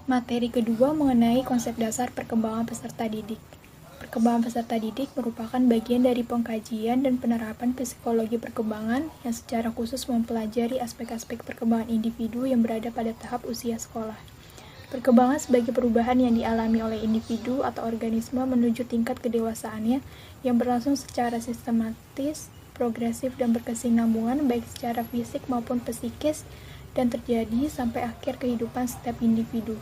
Materi kedua mengenai konsep dasar perkembangan peserta didik. Perkembangan peserta didik merupakan bagian dari pengkajian dan penerapan psikologi perkembangan yang secara khusus mempelajari aspek-aspek perkembangan individu yang berada pada tahap usia sekolah. Perkembangan sebagai perubahan yang dialami oleh individu atau organisme menuju tingkat kedewasaannya yang berlangsung secara sistematis, progresif, dan berkesinambungan baik secara fisik maupun psikis dan terjadi sampai akhir kehidupan setiap individu.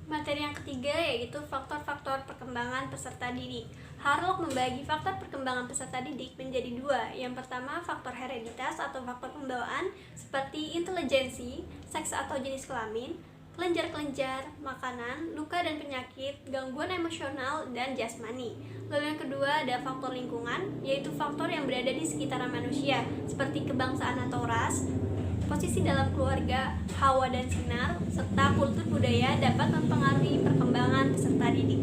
Materi yang ketiga yaitu faktor-faktor perkembangan peserta didik. Harlock membagi faktor perkembangan peserta didik menjadi dua. Yang pertama, faktor hereditas atau faktor pembawaan seperti intelijensi, seks atau jenis kelamin, kelenjar-kelenjar, makanan, luka dan penyakit, gangguan emosional, dan jasmani. Lalu yang kedua ada faktor lingkungan, yaitu faktor yang berada di sekitaran manusia seperti kebangsaan atau ras, posisi dalam keluarga, hawa dan sinar, serta kultur budaya dapat mempengaruhi perkembangan peserta didik.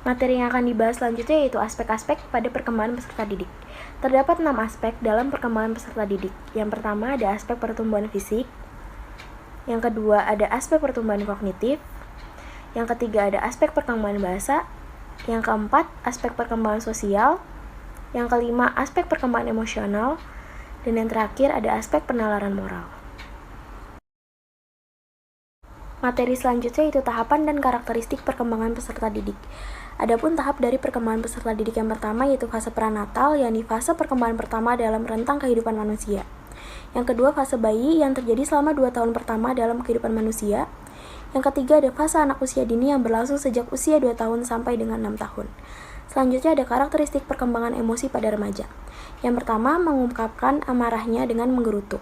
Materi yang akan dibahas selanjutnya yaitu aspek-aspek pada perkembangan peserta didik. Terdapat 6 aspek dalam perkembangan peserta didik. Yang pertama ada aspek pertumbuhan fisik. Yang kedua ada aspek pertumbuhan kognitif. Yang ketiga ada aspek perkembangan bahasa. Yang keempat aspek perkembangan sosial. Yang kelima aspek perkembangan emosional. Dan yang terakhir ada aspek penalaran moral. Materi selanjutnya yaitu tahapan dan karakteristik perkembangan peserta didik. Adapun tahap dari perkembangan peserta didik yang pertama yaitu fase pranatal, yakni fase perkembangan pertama dalam rentang kehidupan manusia. Yang kedua fase bayi yang terjadi selama 2 tahun pertama dalam kehidupan manusia. Yang ketiga ada fase anak usia dini yang berlangsung sejak usia 2 tahun sampai dengan 6 tahun. Selanjutnya ada karakteristik perkembangan emosi pada remaja. Yang pertama, mengungkapkan amarahnya dengan menggerutu.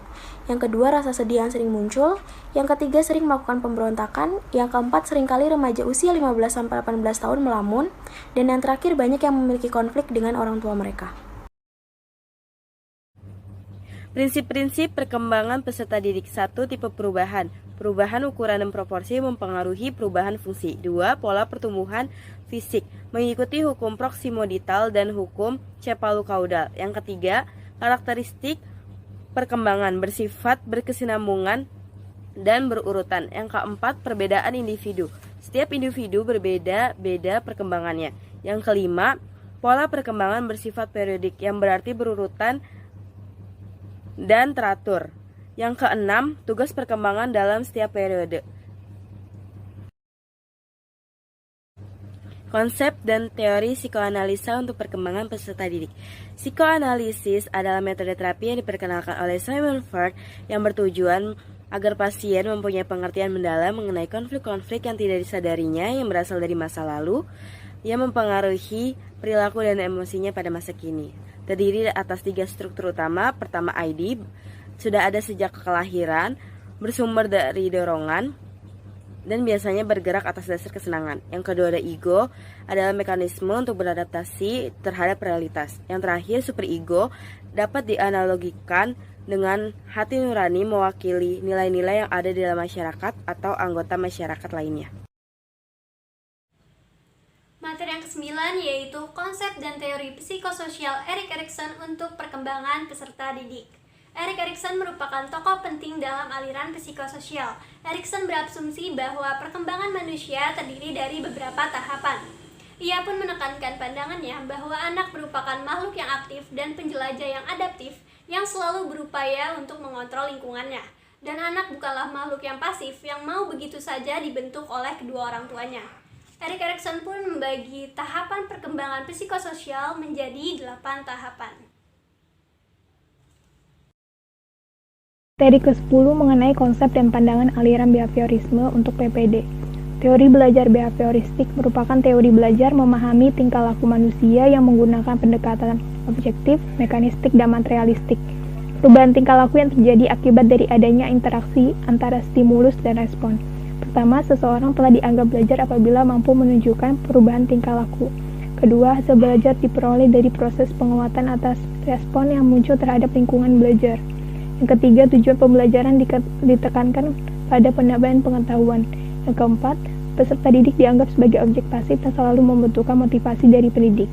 Yang kedua, rasa sedih yang sering muncul. Yang ketiga, sering melakukan pemberontakan. Yang keempat, seringkali remaja usia 15-18 tahun melamun. Dan yang terakhir, banyak yang memiliki konflik dengan orang tua mereka. Prinsip-prinsip perkembangan peserta didik. 1. Tipe perubahan. Perubahan ukuran dan proporsi mempengaruhi perubahan fungsi. 2. Pola pertumbuhan fisik. Mengikuti hukum proksimodital dan hukum cepalu-kaudal. Yang ketiga, karakteristik perkembangan bersifat berkesinambungan dan berurutan. Yang keempat, perbedaan individu. Setiap individu berbeda-beda perkembangannya. Yang kelima, pola perkembangan bersifat periodik yang berarti berurutan dan teratur. Yang keenam, tugas perkembangan dalam setiap periode. Konsep dan teori psikoanalisa untuk perkembangan peserta didik. Psikoanalisis adalah metode terapi yang diperkenalkan oleh Simon Freud yang bertujuan agar pasien mempunyai pengertian mendalam mengenai konflik-konflik yang tidak disadarinya yang berasal dari masa lalu yang mempengaruhi perilaku dan emosinya pada masa kini. Terdiri atas 3 struktur utama. Pertama, ID, sudah ada sejak kelahiran, bersumber dari dorongan, dan biasanya bergerak atas dasar kesenangan. Yang kedua ada ego, adalah mekanisme untuk beradaptasi terhadap realitas. Yang terakhir superego, dapat dianalogikan dengan hati nurani mewakili nilai-nilai yang ada di dalam masyarakat atau anggota masyarakat lainnya. Materi yang ke-9 yaitu konsep dan teori psikososial Erik Erikson untuk perkembangan peserta didik. Erik Erikson merupakan tokoh penting dalam aliran psikososial. Erikson berasumsi bahwa perkembangan manusia terdiri dari beberapa tahapan. Ia pun menekankan pandangannya bahwa anak merupakan makhluk yang aktif dan penjelajah yang adaptif yang selalu berupaya untuk mengontrol lingkungannya. Dan anak bukanlah makhluk yang pasif yang mau begitu saja dibentuk oleh kedua orang tuanya. Erik Erikson pun membagi tahapan perkembangan psikososial menjadi 8 tahapan. Materi ke-10 mengenai konsep dan pandangan aliran behaviorisme untuk PPD. Teori belajar behavioristik merupakan teori belajar memahami tingkah laku manusia yang menggunakan pendekatan objektif, mekanistik, dan materialistik. Perubahan tingkah laku yang terjadi akibat dari adanya interaksi antara stimulus dan respon. Pertama, seseorang telah dianggap belajar apabila mampu menunjukkan perubahan tingkah laku. Kedua, hasil belajar diperoleh dari proses penguatan atas respon yang muncul terhadap lingkungan belajar. Yang ketiga, tujuan pembelajaran ditekankan pada penambahan pengetahuan. Yang keempat, peserta didik dianggap sebagai objek pasif yang selalu membutuhkan motivasi dari pendidik.